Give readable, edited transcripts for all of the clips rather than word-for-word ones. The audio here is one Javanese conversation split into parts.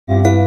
Yeah.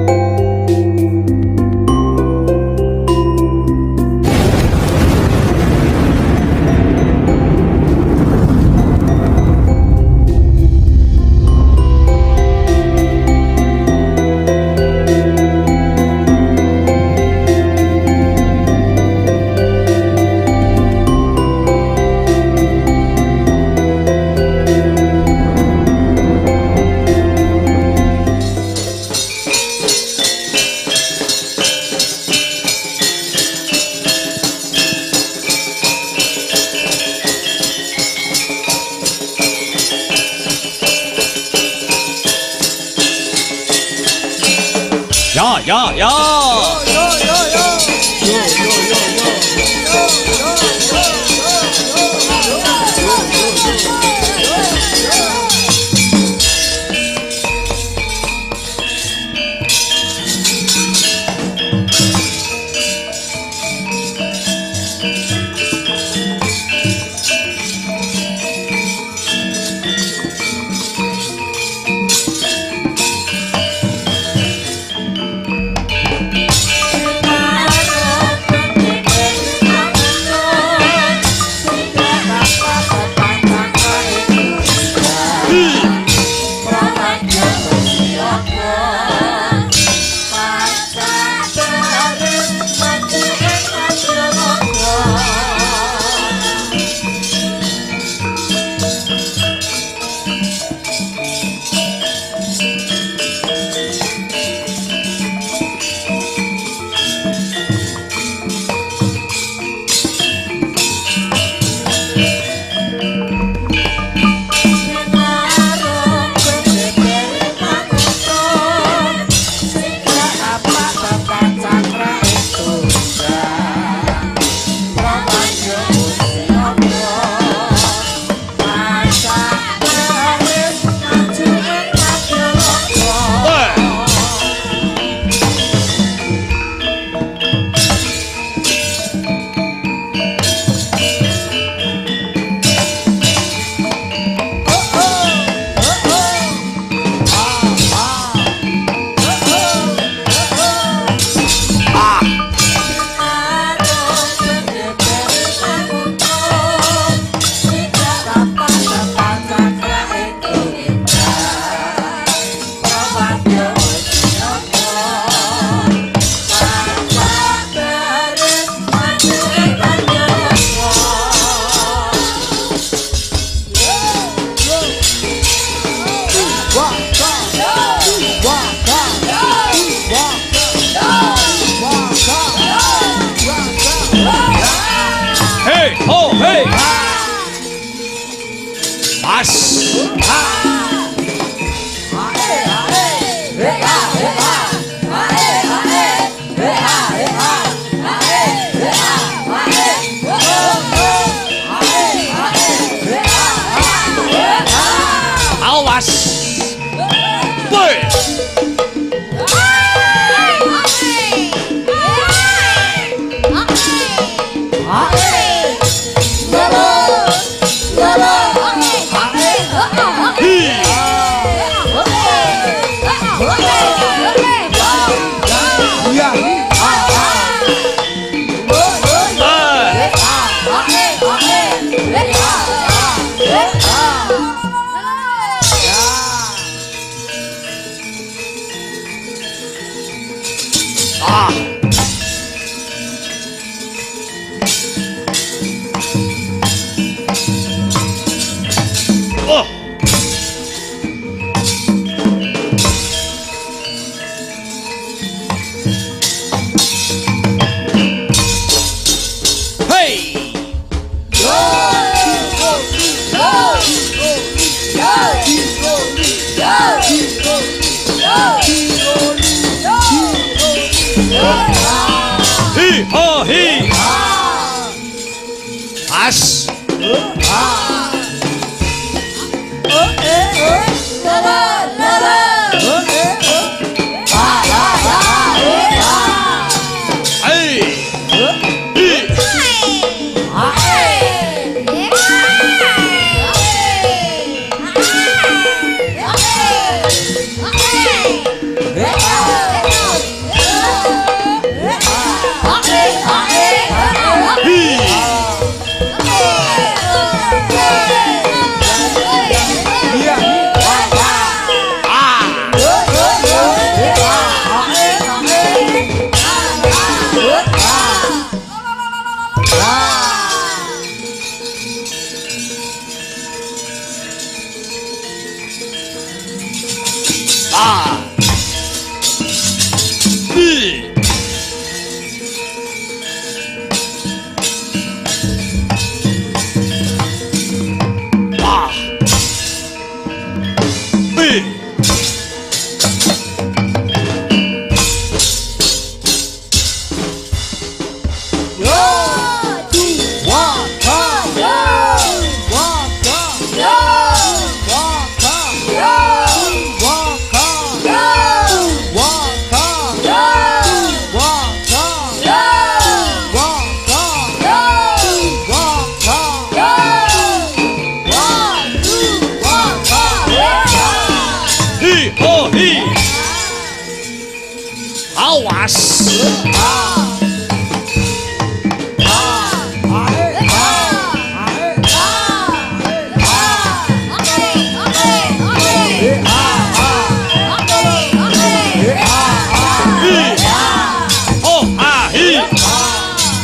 awas.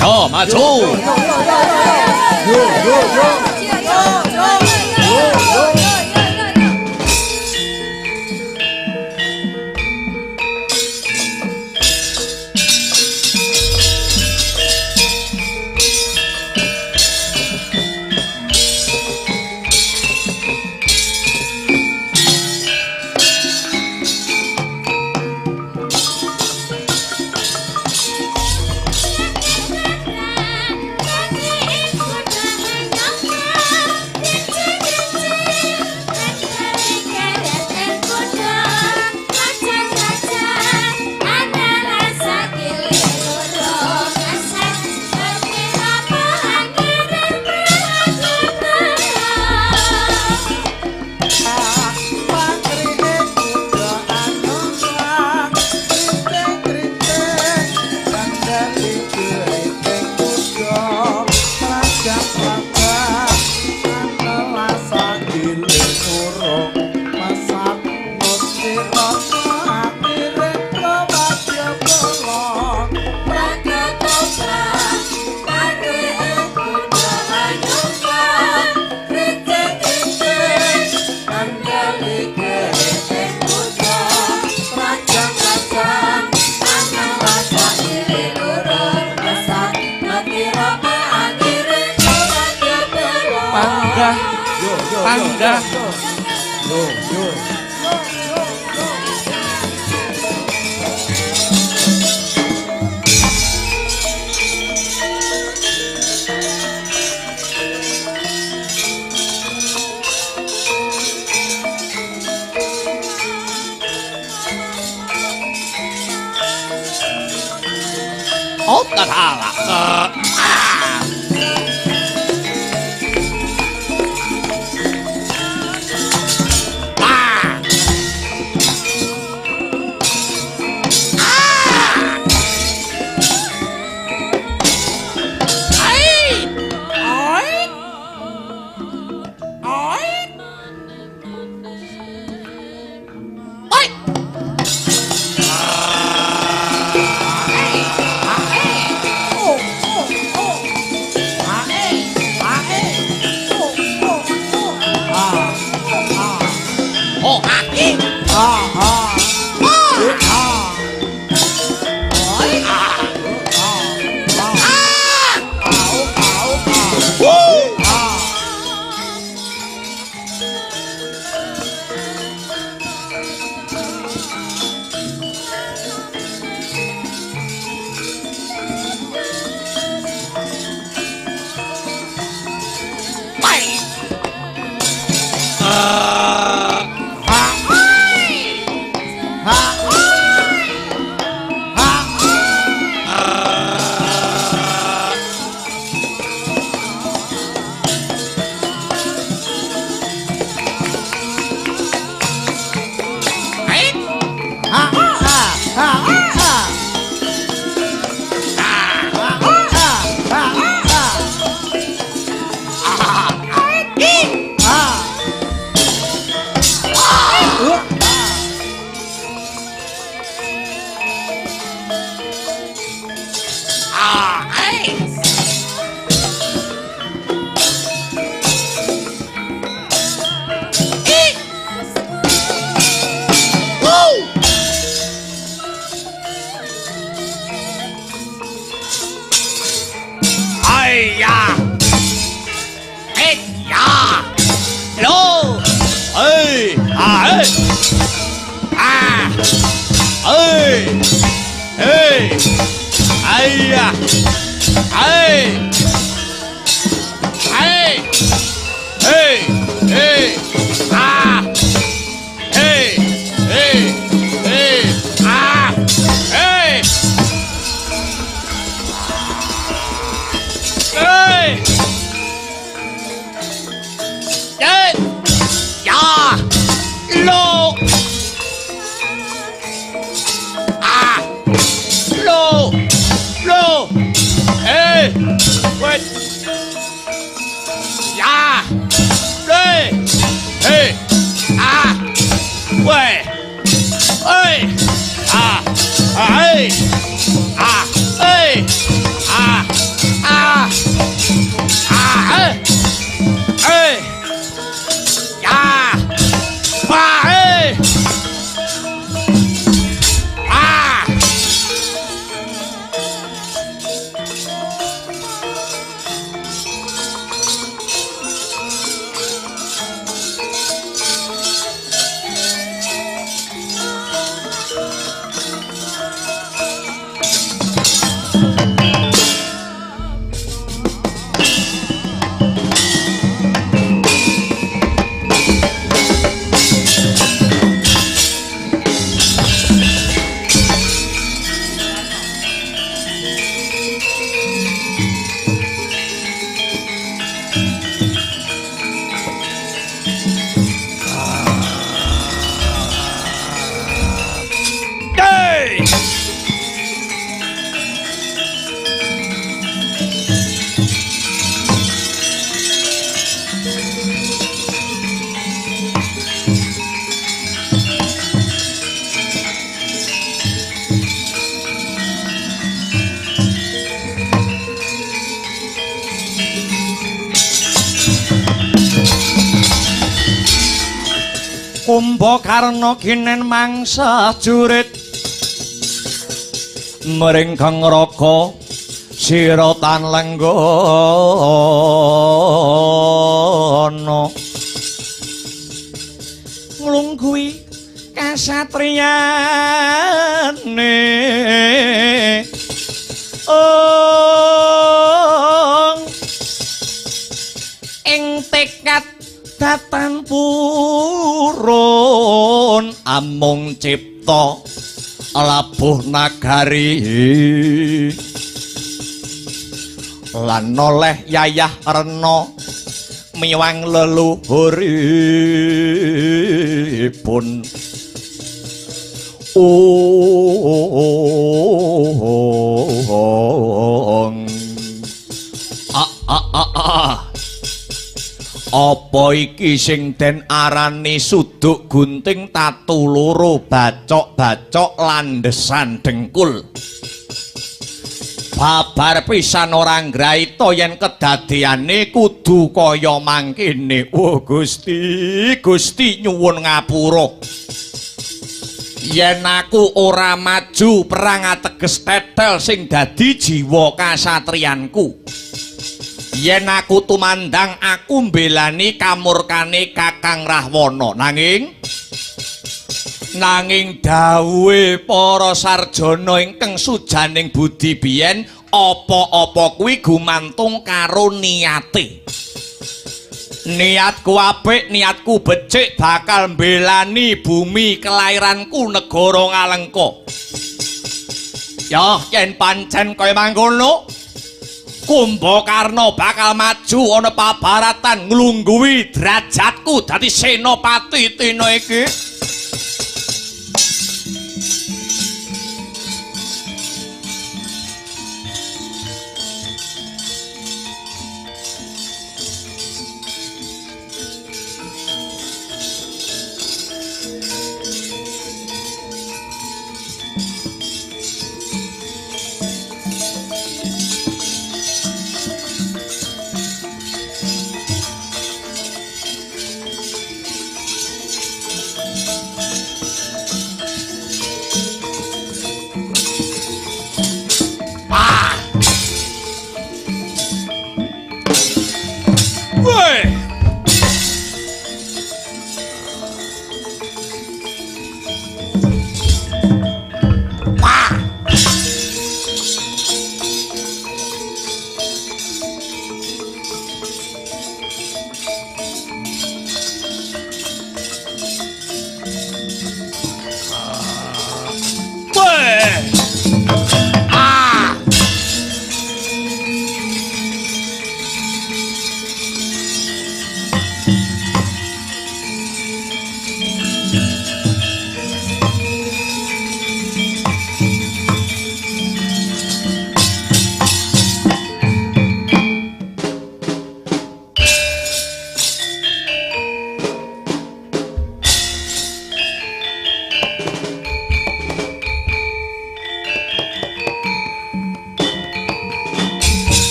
Yo, maju. Pangga. Oh, tak salah. Kumbakarna kinen mangsa jurit meringkang raka sira tan lenggana nglungguhi kasatriyane ing tekad datan purun amung cipta labuh nagari lan oleh yayah rena miwang leluhuripun apa iki sing den arani suduk gunting tatu loro bacok-bacok landhesan dengkul babar pisan ora nggraita yen kedadeane kudu kaya mangkene. Gusti nyuwun ngapura yen aku ora maju perang ateges tetel sing dadi jiwa kasatriyanku. Yen aku tumandang aku mbelani kamurkane Kakang Rahwana nanging dawuhe para sarjana ingkang sujaning budi biyen apa-apa kuwi gumantung karo niate. Niatku apik, niatku becik bakal mbelani bumi kelairanku negara Ngalengka. Ya yen pancen kaya mangkono Kumbakarna bakal maju ana pabaratan nglungguhi derajatku dadi senopati dina iki.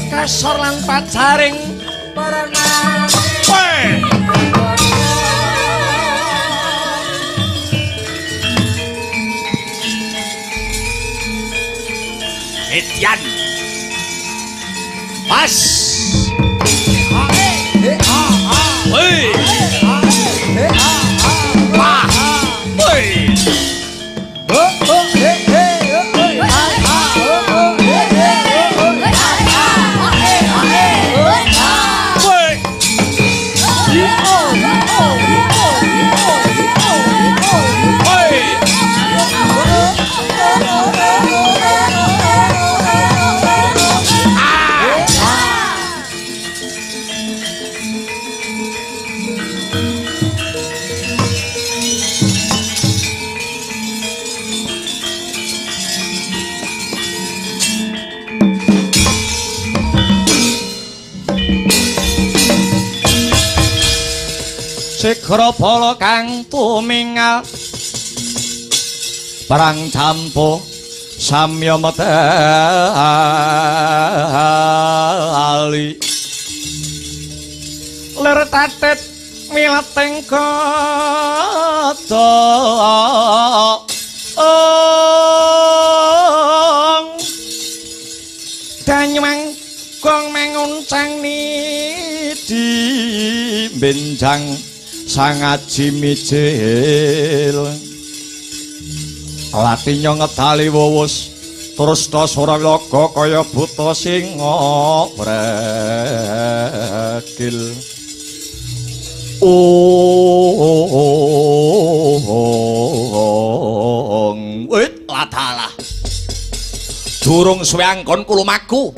Kasor lan pajaring Etian Pas Sigra bala kang tumingal perang campo samya medali lir tatit mileting kata danyang gong menguncang di benjang sangaji mijil latinya ngedali wawus terus dasara laga kaya buta singa bregil wit ladalah durung suwe anggon kulumaku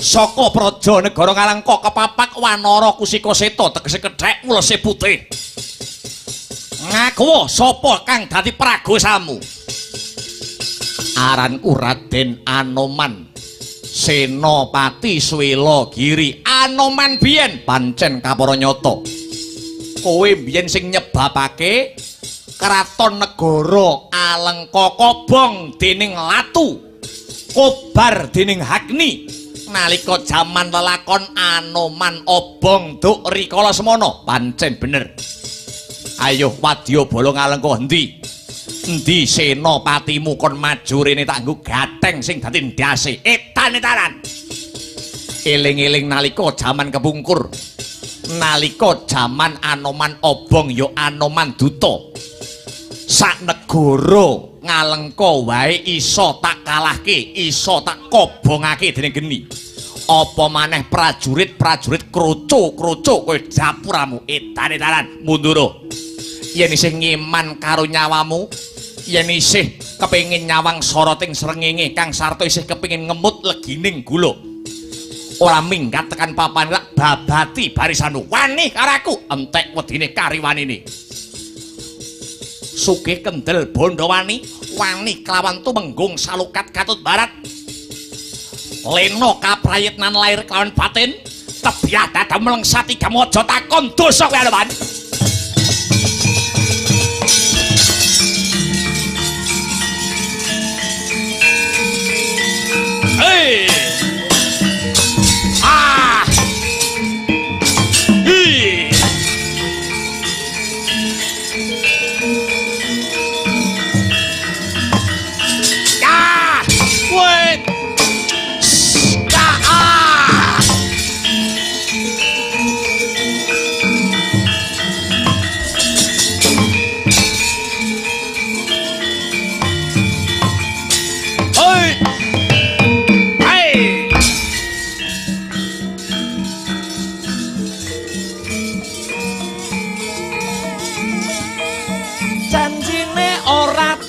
saka praja negara Ngalengka kepapak wanara kusika seta tegese kedhek ulese putih ngaku sapa kang dadi pragosamu aranku Raden Anoman Senopati Swela Giri Anoman biyen pancen kapara nyata kowe biyen sing nyebabake kraton negara Alengka kobong dening Latu kobar dening Hagni nalika jaman lelakon Anoman obong duk rikala semana pancen bener ayo wadya bala Ngalengka endi senopatimu kon maju rene tak nggo gateng sing dadi ndase etan-etanan eling-eling nalika jaman kepungkur nalika jaman Anoman obong ya Anoman duta sak negara Ngalengka wae iso tak kalahke iso tak kobongake dening geni apa maneh prajurit kroco-kroco kowe dapuramu edan-edanan mundur yen isih ngiman karo nyawamu yen isih kepengin nyawang soroting srengenge kang sarta isih kepengin ngemut legining gula ora minggat tekan papan lak babati barisanmu wani karaku entek wedine kariwanine sugih kendel Bondowani wani kelawan tumenggung salukat Gatut Barat leno kaprayitnan lair kelawan batin tebyah dada melengsati kamu aja takon dosa kowe Anoman hey ah hi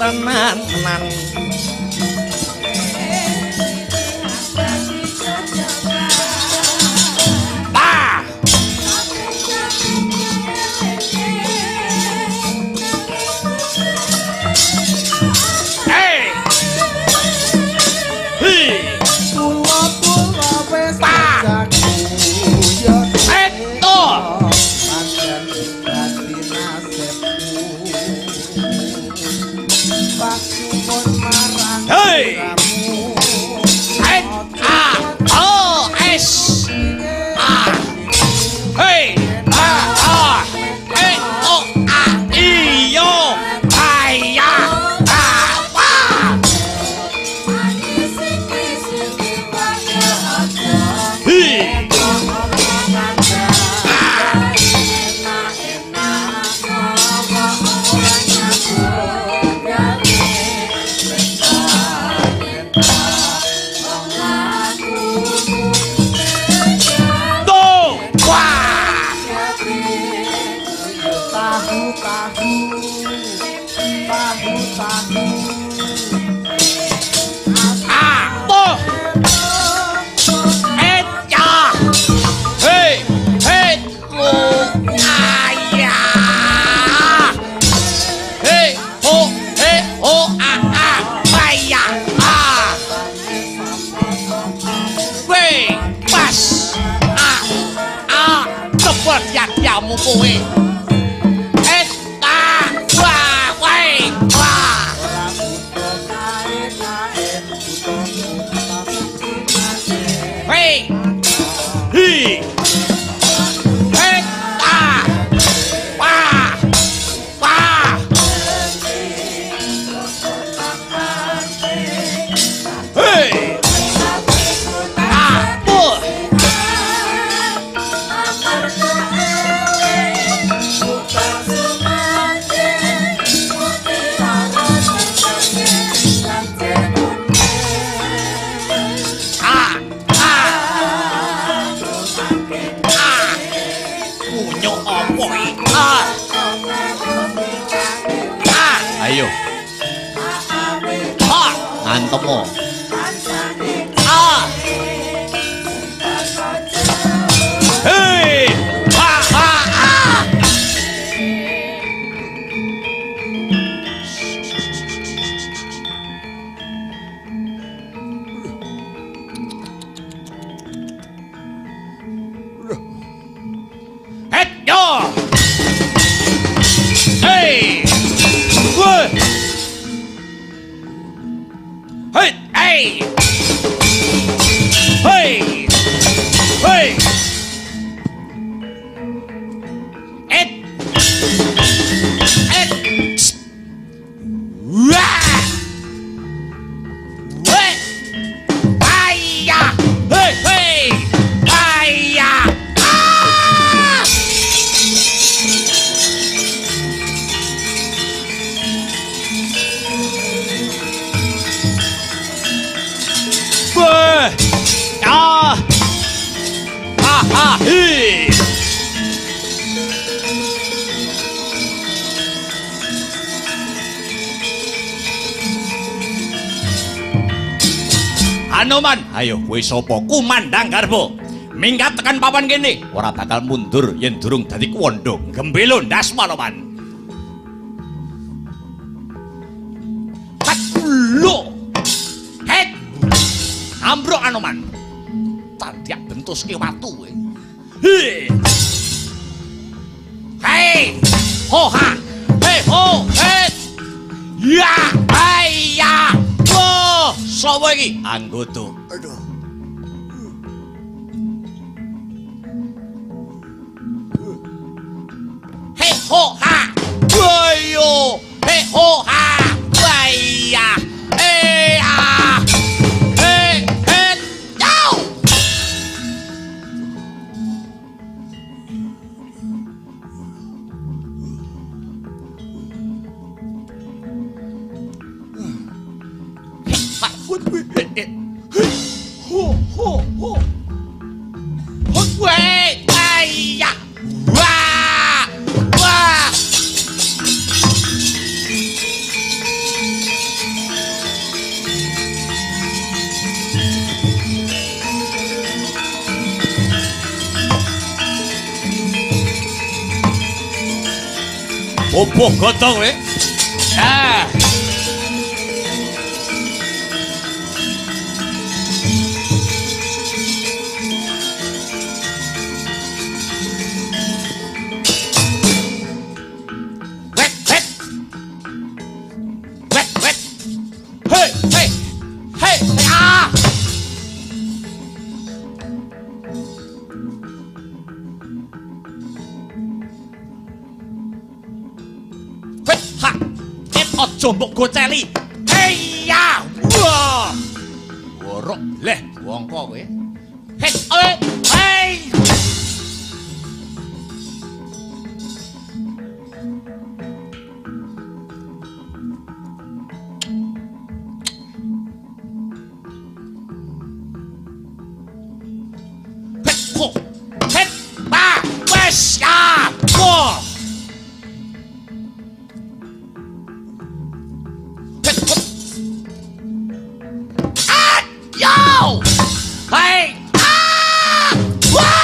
tenan bah hey hi kula wis jago yo eto pancen dadi nasibku pakupun marang hey temo. Hei! Ha ha ha! Het ja! Hey! Woi! Hey! Hey! Hey! Hey! Et! Et! Wah! Hey! Aya! Hey! Hey! Aya! Ah! Wah! Ah! Ha ha! Hey! Anoman, ayo kowe sapa? Kumandang garba. Minggat tekan papan kene, ora bakal mundur yen durung dadi kuwanda. Gembelo ndas Anoman. Lo. Het. Ambruk Anoman. Tandiak bentuske watu kowe. He. Hei. Ho ha. Hei ho. Het. Ya. Hai ya. Wo. Sapa iki? Anggota. Aduh. He ho ha. Woyo. He ho ha. Waya. He ah. He he. Down. Ho ho ho. Wait, aya. Wah! Wah! Opo gotong we. Ah. Aja mbok goceli. Heya! Wah! Worok leh wongko kowe. Het hei! Het ho! Het ba! Wes ya! Wah! Yo! Hey! Ah! Wah!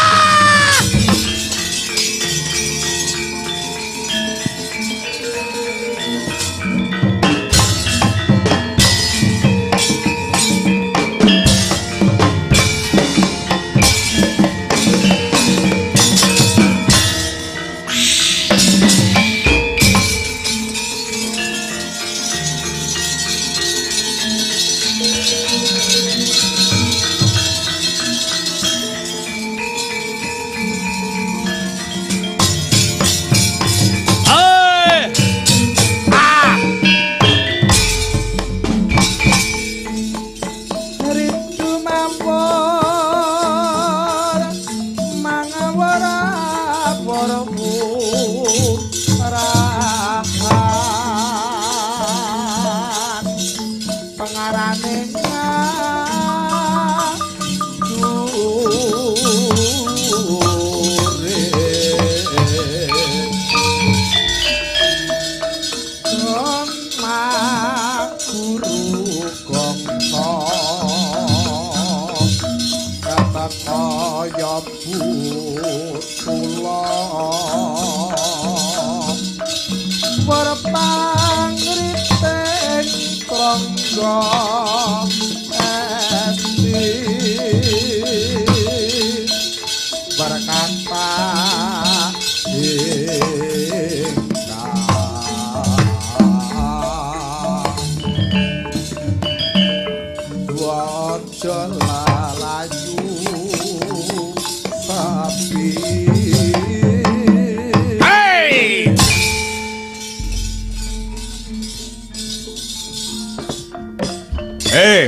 berpangriting krangga esti berkata laju sapi. Hei!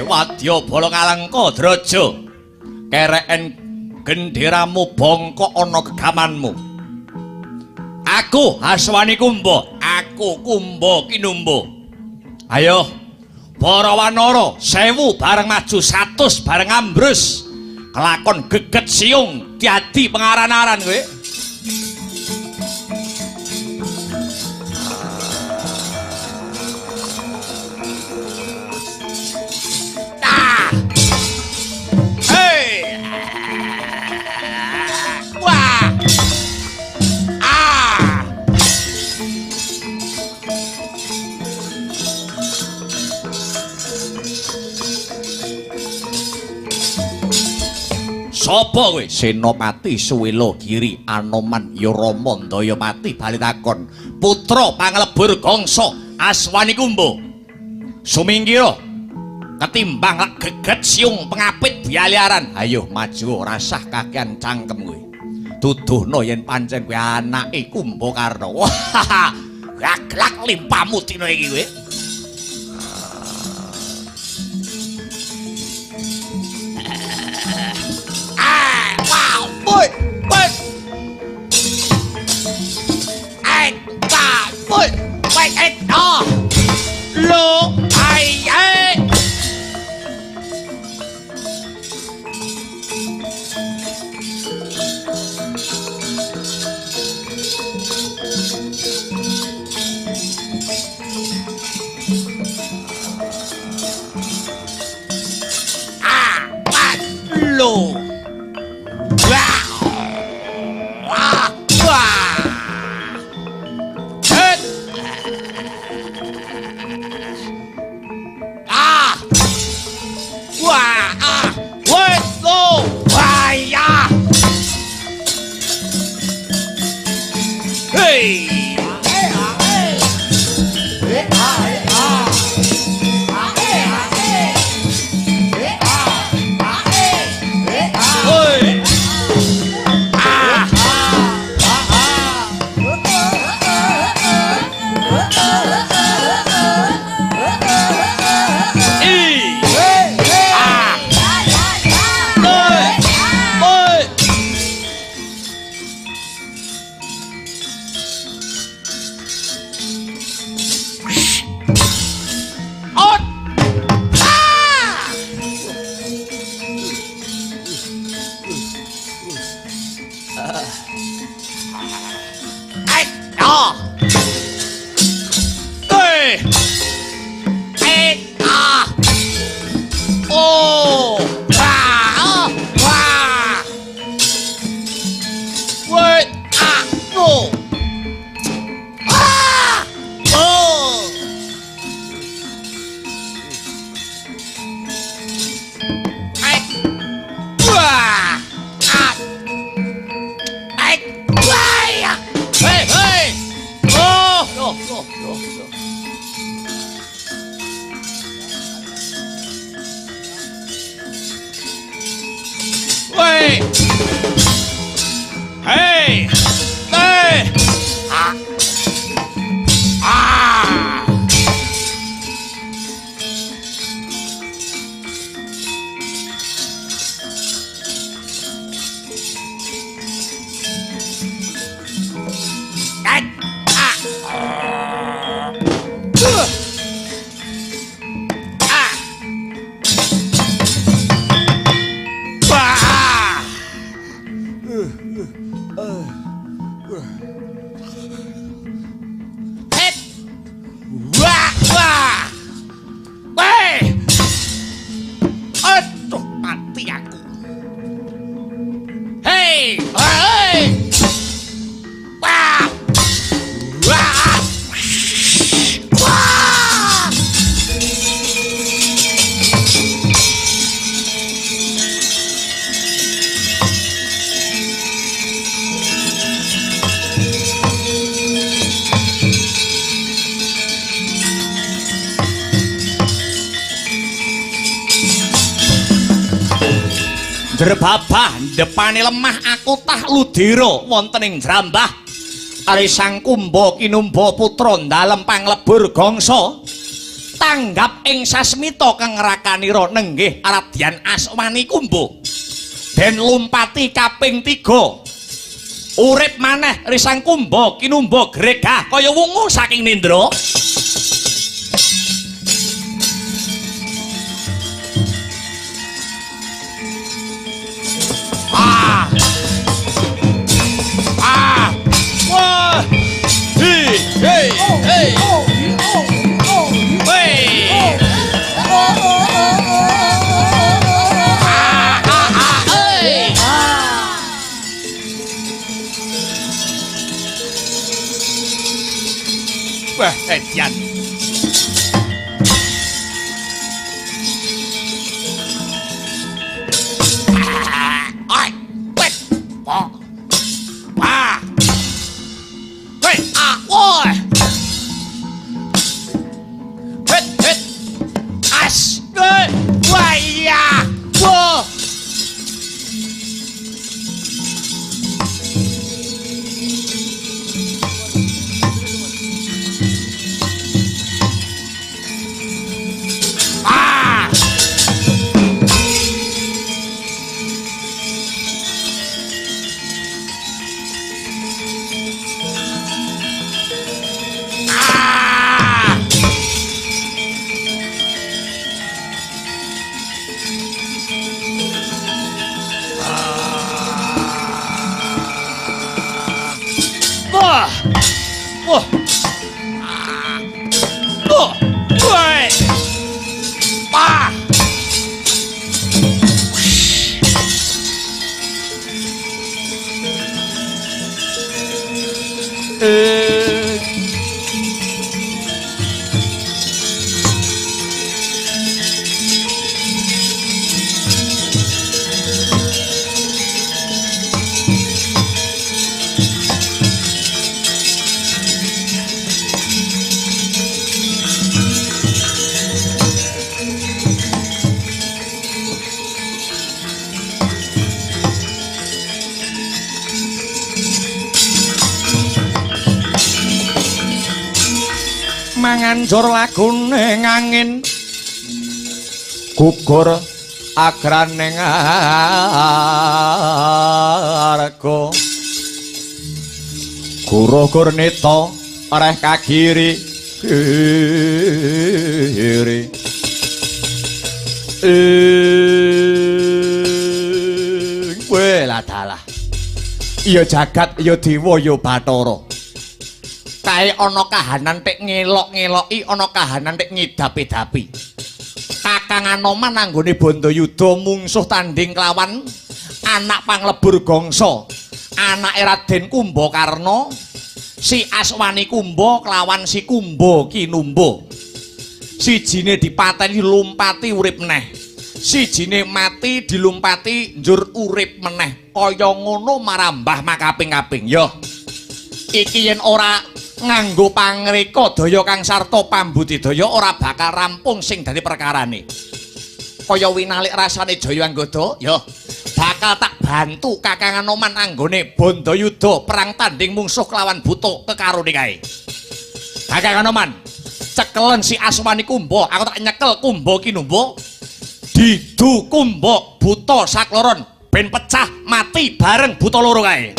Wadya Bala Ngalengka Draja. Kereken genderamu bongkok ana gegamanmu. Aku Haswani Kumba, aku Kumba Kinumba. Ayo para wanara 1000 bareng maju 100 bareng ambrus. Kelakon geget siung dadi pengaran-aran kowe. Sapa kowe? Senopati Suwila Giri Anoman Yarama Dayamati bali takon. Putra panglebur gangsa Aswani Kumba. Sumingkira ketimbang lak geget siung pengapit bialiaran. Ayo maju rasah kakean cangkem kowe. Duduhna yen pancen kowe anake Kumbakarna. Wah, gaglak limpamu dina iki kowe. Boy, boy. Ai ta, boy. Wait, no. Lo, ai. Lo. drebabah depane lemah aku tah ludira wonten ing Drambah ari Sang Kumba kinumba putra dalem panglebur gangsa tanggap ing sasmita kang rakanira nenggih Aradyan Aswani Kumba den lumpati kaping 3 urip maneh ri Sang Kumba kinumba gregah kaya wungu saking nindra. Wah, edian. Ai, wet. Oh. Wah. Wait, woi. Het. As. Wah, iya. Wah. Manganjur lagune angin gugur agraning arga Guru Neta areh kagiri kiri kowe ladalah ya jagat ya dewa ya Bathara kae ana kahanan tek ngelok-ngeloki ana kahanan tek ngidapi-dapi Kakang Anoman anggone Bandayuda mungsuh tanding kelawan anak panglebur gangsa anake Raden Kumbakarna si Aswani Kumba kelawan si Kumba Kinumba sijine dipateni lumpati urip meneh sijine mati dilumpati njur urip meneh kaya ngono marambah makaping-kaping ya iki yen ora nganggo pangreka daya kang sarta pambudidaya ora bakal rampung sing dadi perkarane kaya winalik rasane Jaya Anggada ya bakal tak bantu Kakang Anoman anggone Bandayuda perang tanding mungsuh kelawan buta kekarone kae Kakang Anoman cekelen si Aswani Kumba aku tak nyekel Kumba Kinumba didu Kumba buta sakloron ben pecah mati bareng buta loro kae.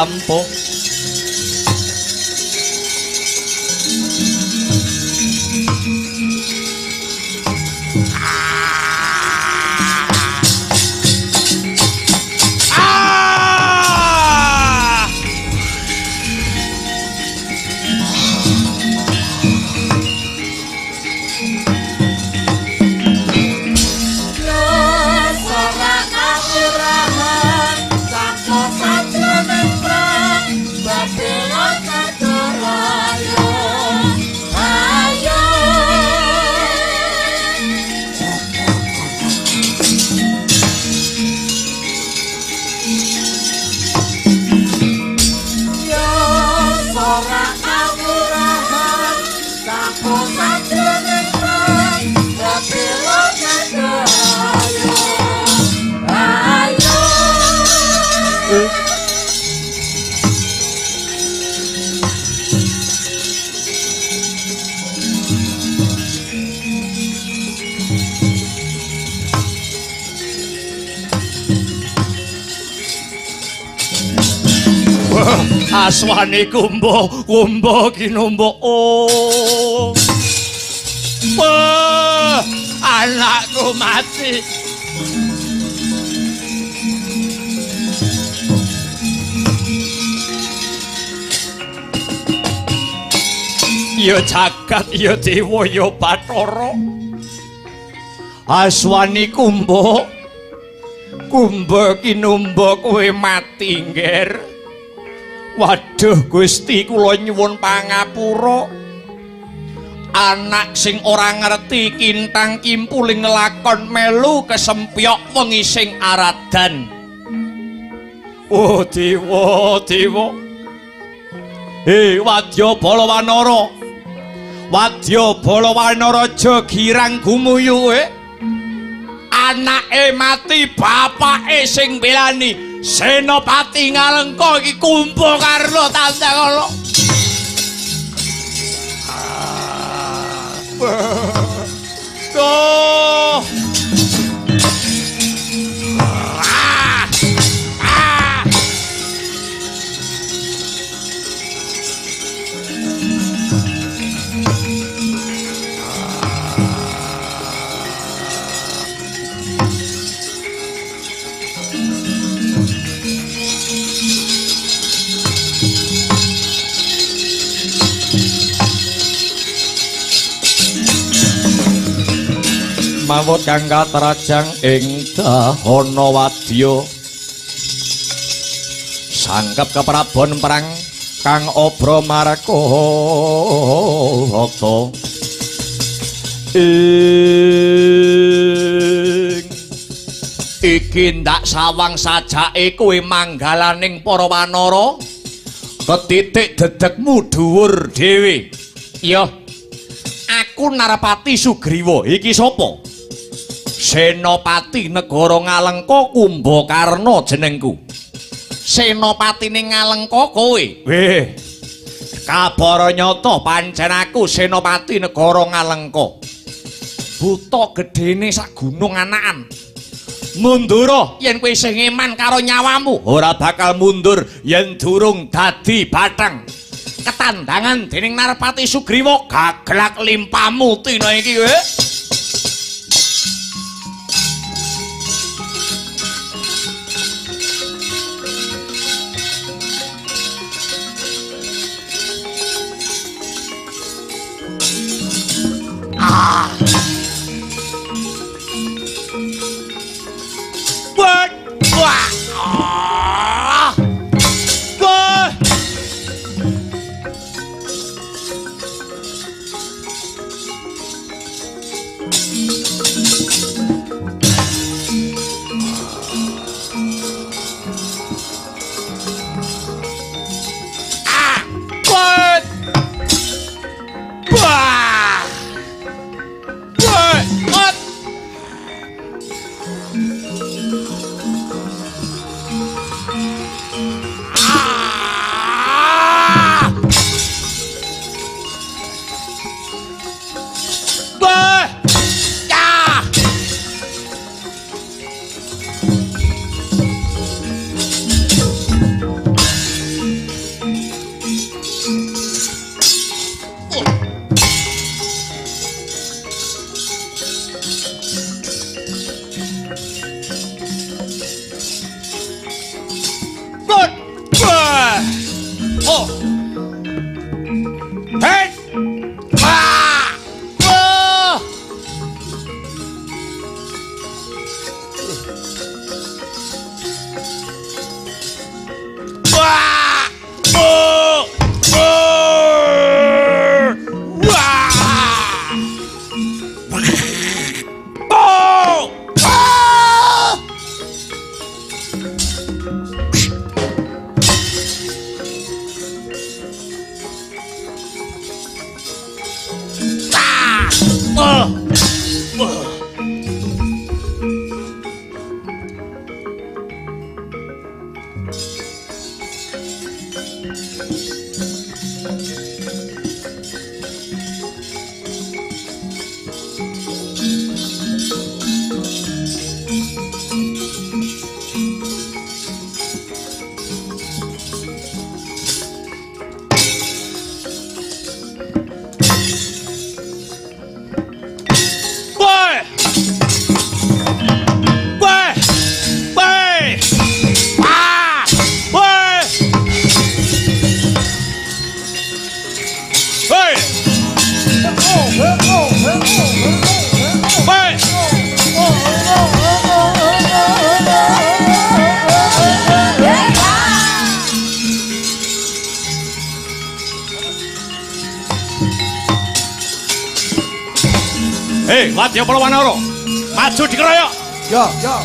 ampuh. Aswane kumbo kinumbo. Oh. Wah, anakku mati. Ya jagat ya dewa ya Bathara. Aswani kumbo. Kumbo kinumbo kowe mati ngger. Waduh Gusti kula nyuwun pangapura. Anak sing ora ngerti kintang kimpuling lakon melu kesempyok wengi sing aradan. Oh dewa. Wadya Balawanara. Wadya Balawanara aja girang gumuyu Anake mati bapake sing belani. Senopati Ngalengka iki Kumbakarna Tandakala. Tuh. Mawut kang katrajang ing dahana wadya sangkep keprabon perang kang obro markata iki ndak sawang sajake kowe manggalaning para wanara ketitik dedekmu dhuwur dhewe. Iya, aku Narpati Sugriwa. Iki sapa? Senopati negara Ngalengka Kumbakarna jenengku. Senopatine Ngalengka kowe. Weh. Kabar nyata pancen aku senopati negara Ngalengka. Buta gedene sak gunung anakan. Mundur yen kowe sing iman karo nyawamu, ora bakal mundur yen durung dadi bathang. Ketandangan dening Narpati Sugriwa gaglak limpamu dina iki Oh. Hey. Ah. Oh. Wah. Oh. Oh. Wah. Oh. Ah. Hei, Wadya Palawanara, maju dikeroyok. Ya, ya.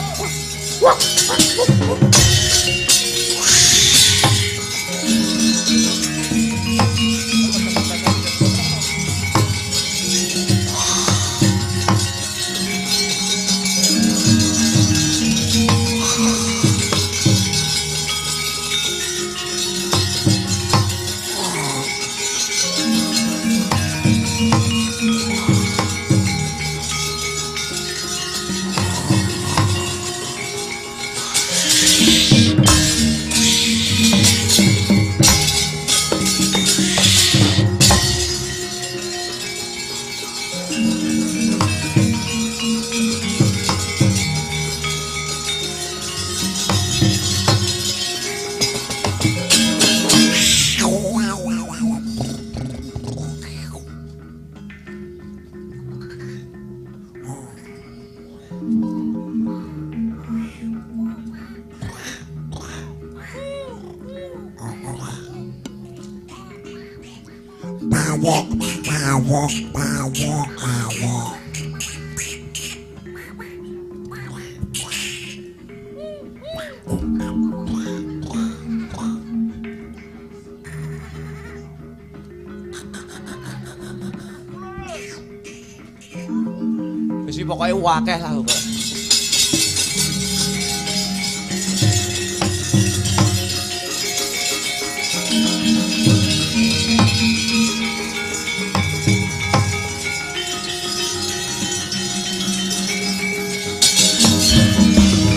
Wis pokoke akeh lah kok.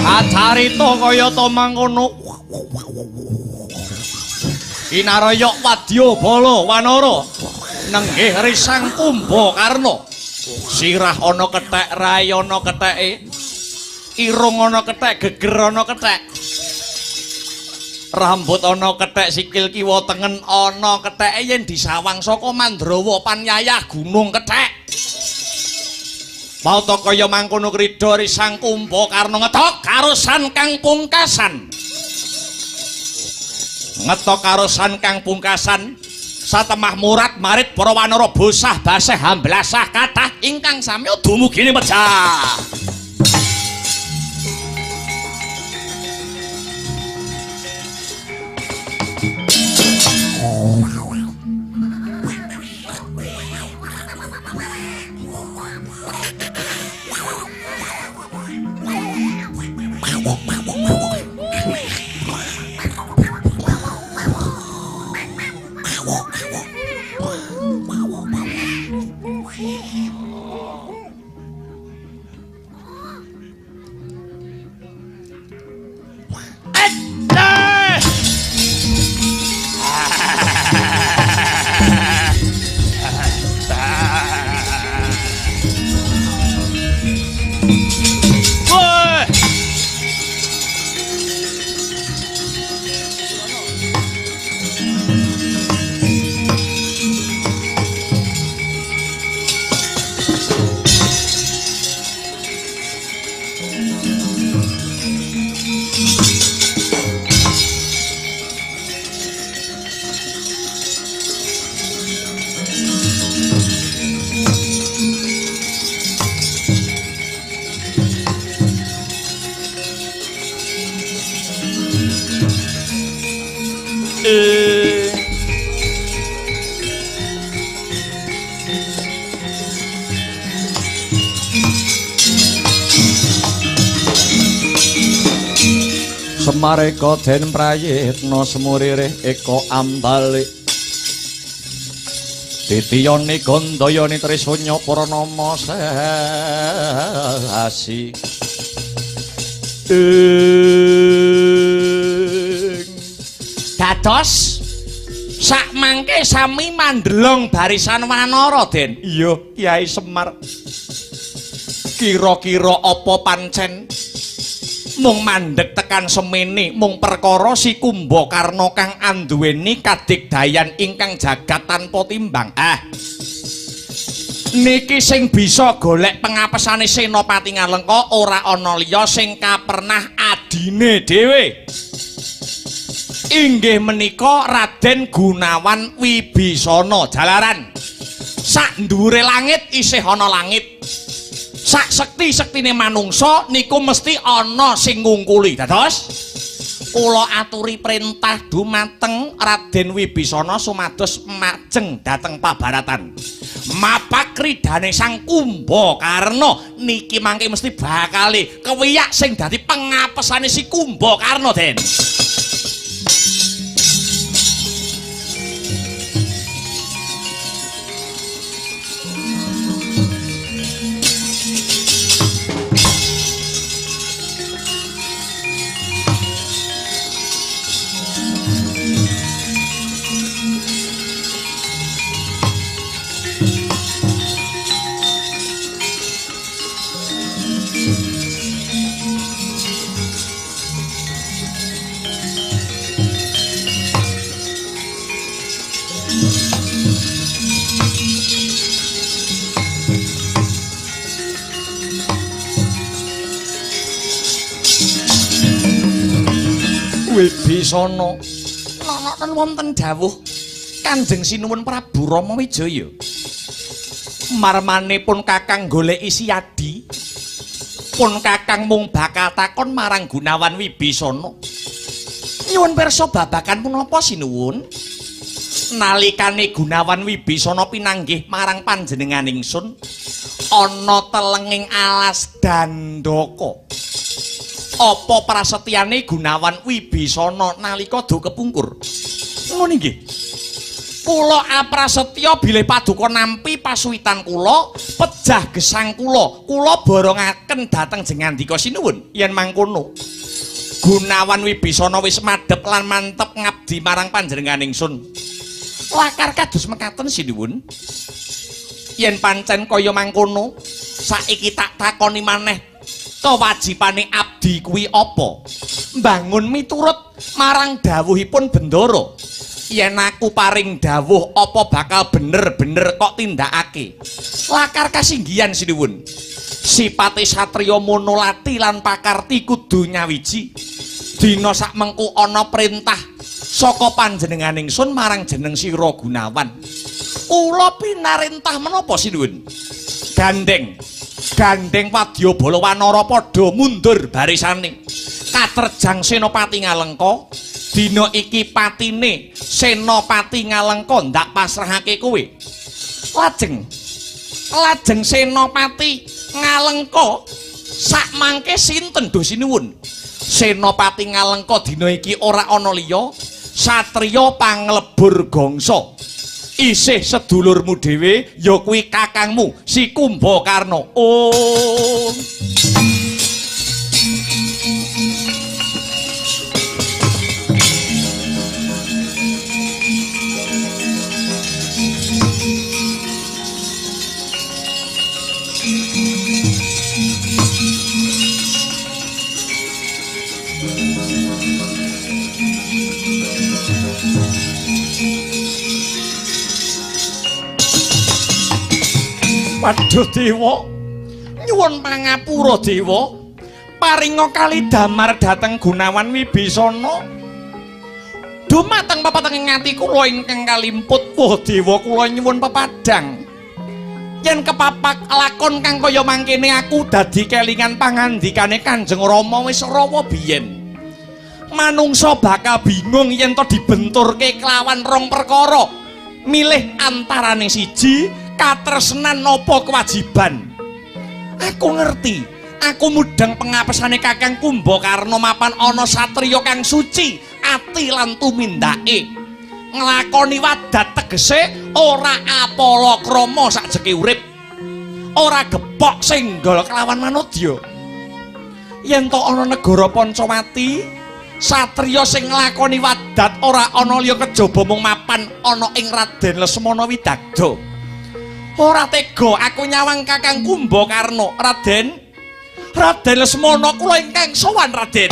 Acarita kaya ta mangkono. Inarayok Wadya Palawanara nenggih risang Kumbakarna. Sirah ana kethek, rai ana ketheke. Irung ana kethek, geger ana kethek. Rambut ana kethek, sikil kiwa tengen ana ketheke yen disawang saka Mandrawa Panyayah Gunung Kethek. Mauta kaya mangkono krida risang Kumbakarna ngetok karosan kang pungkasan. Ngetok karosan kang pungkasan satemah murat marit para wanara bosah baseh hamblasah kathah ingkang sami dumugi pejah. Semareka den prayitna semuririh eka ambalik titiyane gandayane trisanya pranama sasi dados sak mangke sami mandelong barisan wanara den. Iya Kyai Semar, kira-kira apa pancen mung mandheg tekan semene mung perkara si Kumbakarna kang anduweni kadigdayan ingkang jagat tanpa timbang. Niki sing bisa golek pengapesane Senopati Ngalengka ora ana liya sing kapernah adine dhewe. Inggih menika Raden Gunawan Wibisana. Jalaran sak ndhuwure langit isih ana langit. Sak sekti-sektine manungsa niku mesti ana sing ngungkuli. Dados kula aturi perintah dumateng Raden Wibisana sumados majeng dhateng pabaratan. Mapakridane Sang Kumbakarna niki mangke mesti bakale kewiyak sing dadi pengapesane si Kumbakarna, Den. Wibisana nonten wonten dawuh Kanjeng Sinuwun Prabu Rama Wijaya marmanipun Kakang goleki Siadi pun Kakang mung bakal takon marang Gunawan Wibisana nyuwun pirsa babagan punapa Sinuwun. Nalikane Gunawan Wibisana pinanggih marang panjenengan ingsun ana telenging alas Dandaka. Apa prasetyane Gunawan Wibisana nalika do kepungkur? Ngono nggih. Kula aprasetya bilih paduka nampi pasuwitan kula, pejah gesang kula borongaken dhateng jengandika Sinuwun. Yen mangkono, Gunawan Wibisana wis madhep lan mantep ngabdi marang panjenengan ingsun. Lakar kados mekaten Sinuwun. Yen pancen kaya mangkono, saiki tak takoni maneh, kewajibane abdi kuwi apa? Mbangun miturut marang dawuhipun Bendara. Yen aku paring dawuh apa bakal bener-bener kok tindakake. Lakar kasinggihan Sinuwun. Sipate satriya monolati lan pakarti kudu nyawiji. Dina sak mengku ana perintah saka panjenengan ingsun marang jeneng sira Gunawan. Kula pinarintah menapa Sinuwun? Gandeng Wadyabala Wanara padha mundur barisane. Katerjang Senopati Ngalengka, dina iki patine Senopati Ngalengka ndak pasrahake kowe. Lajeng Senopati Ngalengka sak mangke sinten do Sinuwun? Senopati Ngalengka dina iki ora ana liya satriya panglebur gangsa. Isih sedulurmu dhewe ya kuwi kakangmu si Kumbakarna. Oh. Waduh Dewa, nyuwun pangapura Dewa, paringa kali damar dhateng Gunawan Wibisana. Dumateng pepetenging ati kula ingkang kalimput, wah Dewa kula nyuwun pepadang. Yen kepapak lakon kang kaya mangkene aku dadi kelingan pangandikane Kanjeng Rama wis rawa biyen. Manungsa bakal bingung yen to dibenturke kelawan rong perkara. Milih antarane siji katresnan napa kewajiban. Aku ngerti, aku mudeng pengapesane Kakang Kumbakarna mapan ana satriya kang suci ati lan tumindake. Nglakoni wadat tegese ora apalakrama sakjeke urip. Ora gepok senggol kelawan manodya. Yen to ana negara Pancawati, satriya sing nglakoni wadat ora ana liya kejaba mung mapan ana ing Raden Lesmana Widagda. Ora tega aku nyawang Kakang Kumbakarna, Raden. Raden Lesmana kula ingkang sowan, Raden.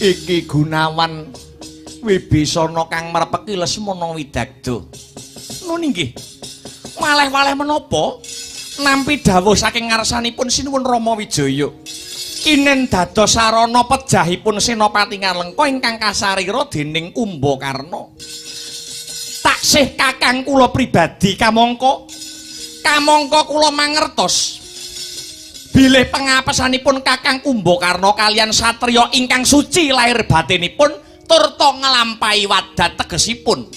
Iki Gunawan Wibisana kang mrepeki Lesmana Widagda. Nun inggih. Malih-malih menapa nampi dawuh saking ngarsanipun Sinuwun Rama Wijaya. Kinen dados sarana pejahipun Senopati Ngalengka ingkang kasarira dening Kumbakarna. Taksih Kakang kula pribadi kamangka kula mangertos bilih pengapesanipun Kakang Kumbakarna kalian satriya ingkang suci lahir batinipun turta nglampahi wadat tegesipun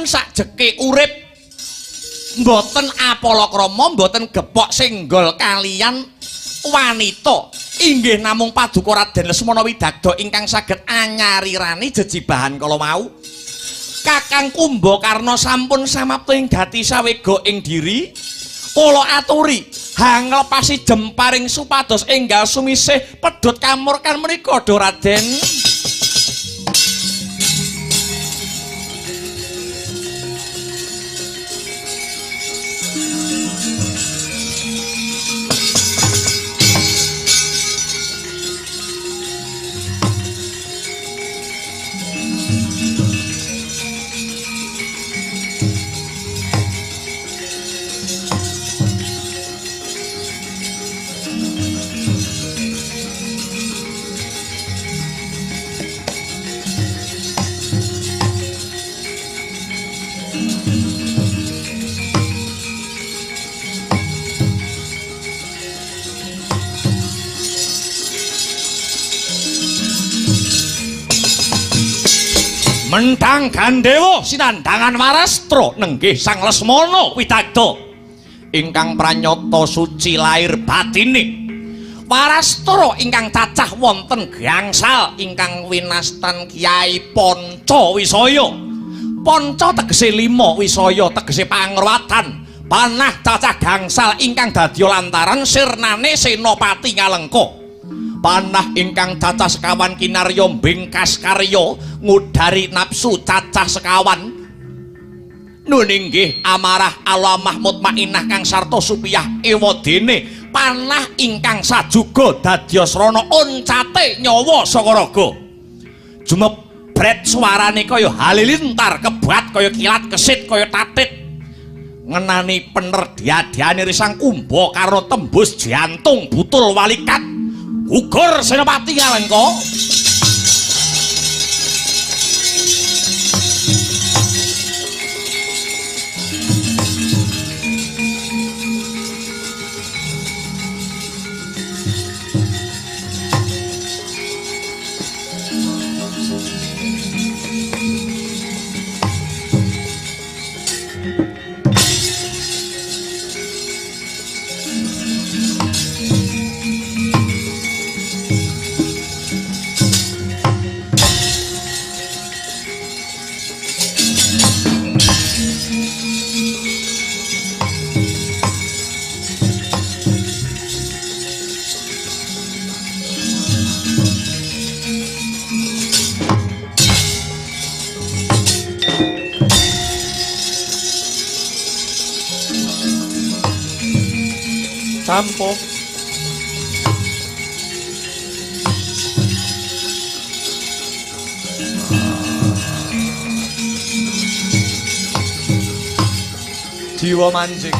sakjeke urip mboten apalakrama mboten gepok senggol kalian wanita inggih namung paduka Raden Lesmana Widagda ingkang saged anyarirani jejibahan kala mau. Kakang Kumbakarna sampun samapta ing gati sawega ing diri kula aturi hanglepasi jemparing supados enggal sumisih pedhot kamurkan menika do Raden. Mentang Gandewa sinandhangan Warastra nenggih Sang Lesmana Widagda ingkang pranyata suci lahir batine. Warastra ingkang cacah wonten gangsal ingkang winastan Kyai Panca Wisaya. Panca tegese 5, Wisaya tegese pangruwatan. Panah cacah gangsal ingkang dadya lantaran sirnane Senopati Ngalengka. Panah ingkang cacah sekawan kinarya bingkas karya ngudari nafsu cacah sekawan. Nun inggih amarah alamah mutmainah kang sarta supiyah ewadene panah ingkang sajuga dadya srana oncate nyawa saka raga. Jumebret suarane kaya halilintar kebat kaya kilat kesit kaya tatit. Ngenani pener diadhane Risang Kumbakarna tembus jantung butul walikat. Ugur Senopati Ngalengka. Campo. Jiwa mancing.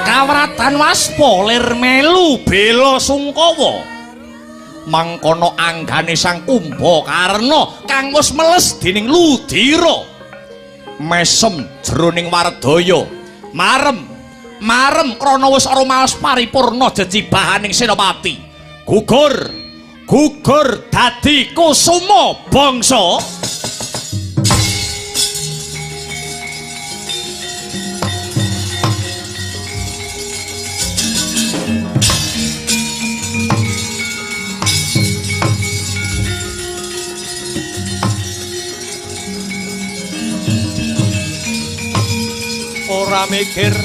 Kawratan Waspa lir melu bela Sungkawa. Mangkono anggane Sang Kumbakarna kang wis meles dening Ludira mesem jroning Wardaya marem krana wis ora maos paripurna jejibahaning Senopati. Gugur dadi kusuma bangsa. Ora mikir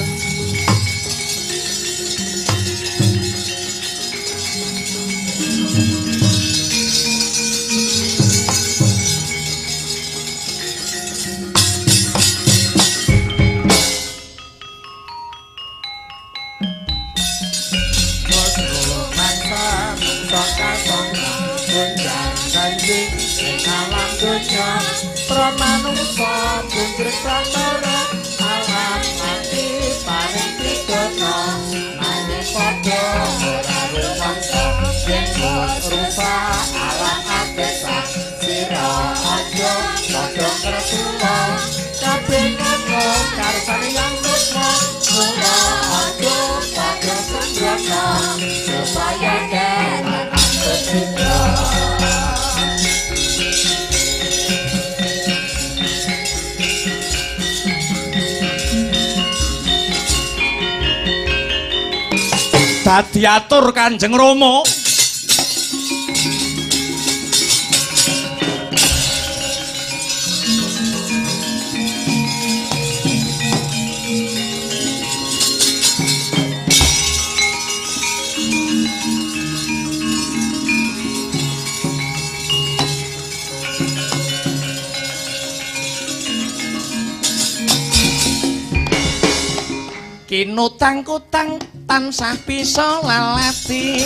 dadi atur Kanjeng Rama. Kinutang-kutang tansah bisa lalati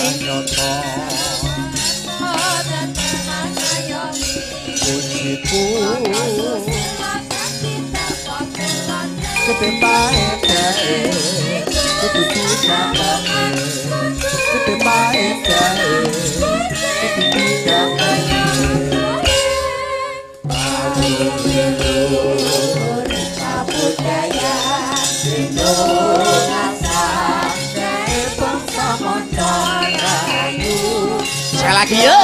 sekali lagi ya.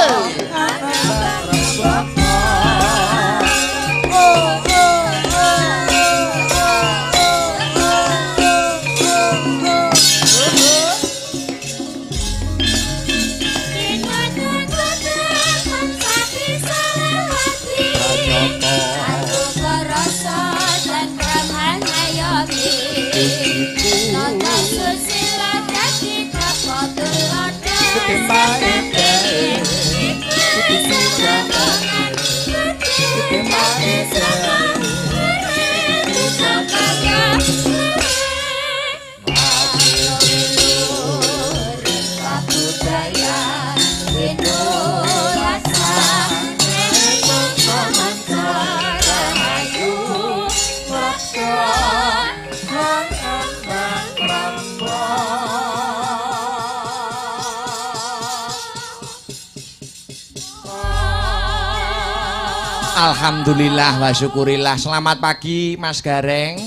Alhamdulillah wa syukurillah. Selamat pagi Mas Gareng.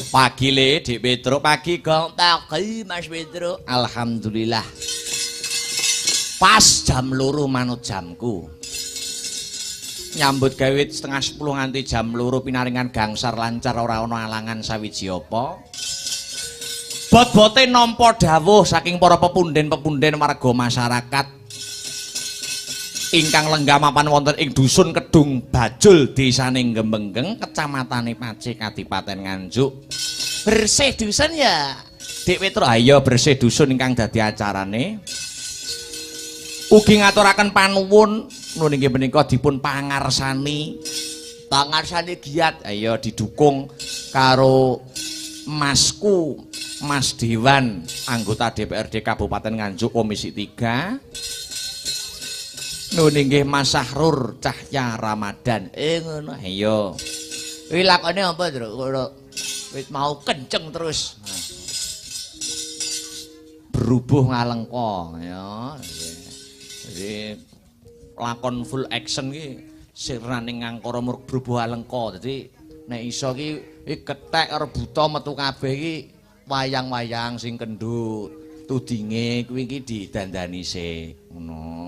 Pagi le Dik Petruk, pagi Gong. Pagi Mas Petruk. Alhamdulillah. Pas jam 2 manut jamku. Nyambut gawe setengah 10 nganti jam 2 pinaringan gangsar lancar ora ana alangan sawiji apa. Bot-bote nampa dawuh saking para pepunden-pepunden warga masyarakat ingkang lenggah mapan wonten ing dusun Kedung Bajul desaning Gembenggeng kecamatane Pacé Kadipaten Nganjuk. Bersih dusun ya Dik Petruk. Ayo bersih dusun ingkang dadi acarane. Ugi ngaturaken panuwun nggih menika dipun pangarsani giat. Ayo didukung karo Masku Mas Dewan anggota DPRD Kabupaten Nganjuk Komisi 3. Nggih nggih Mas Sahrur Cahya Ramadan. Ngono. Ayo. Kuwi lakone apa, Tru? Wis mau kenceng terus. Berubuh ngalengka ya. Jadi lakon full action ki sirane ngangkara murug berubuh alengka. Dadi nek iso ki kethek karo buta metu kabeh ki wayang-wayang sing kendut. Tudinge kuwi iki didandani sik. Ngono.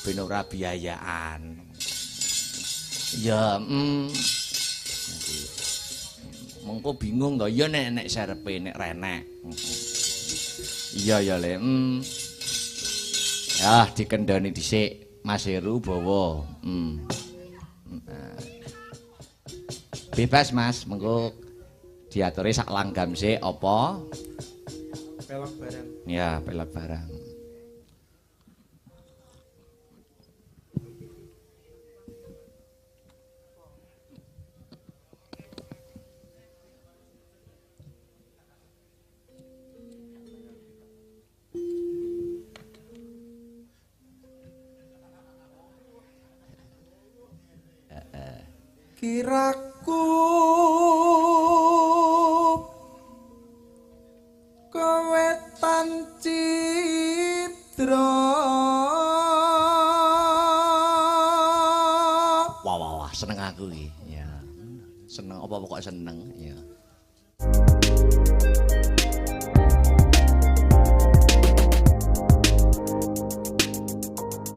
Ben ora biayaan. Ya, mengko bingung to ya nek serepe nek renek. Iya ya Le. Ya dikendhani dhisik Mas Heru bawa. Bebas Mas, mengko diaturi sak langgam sik apa? Pelok barang. Ya, pelok barang. Kiraku kowe tan citra. Wah seneng aku iki. Ya. Seneng apa kok seneng ya.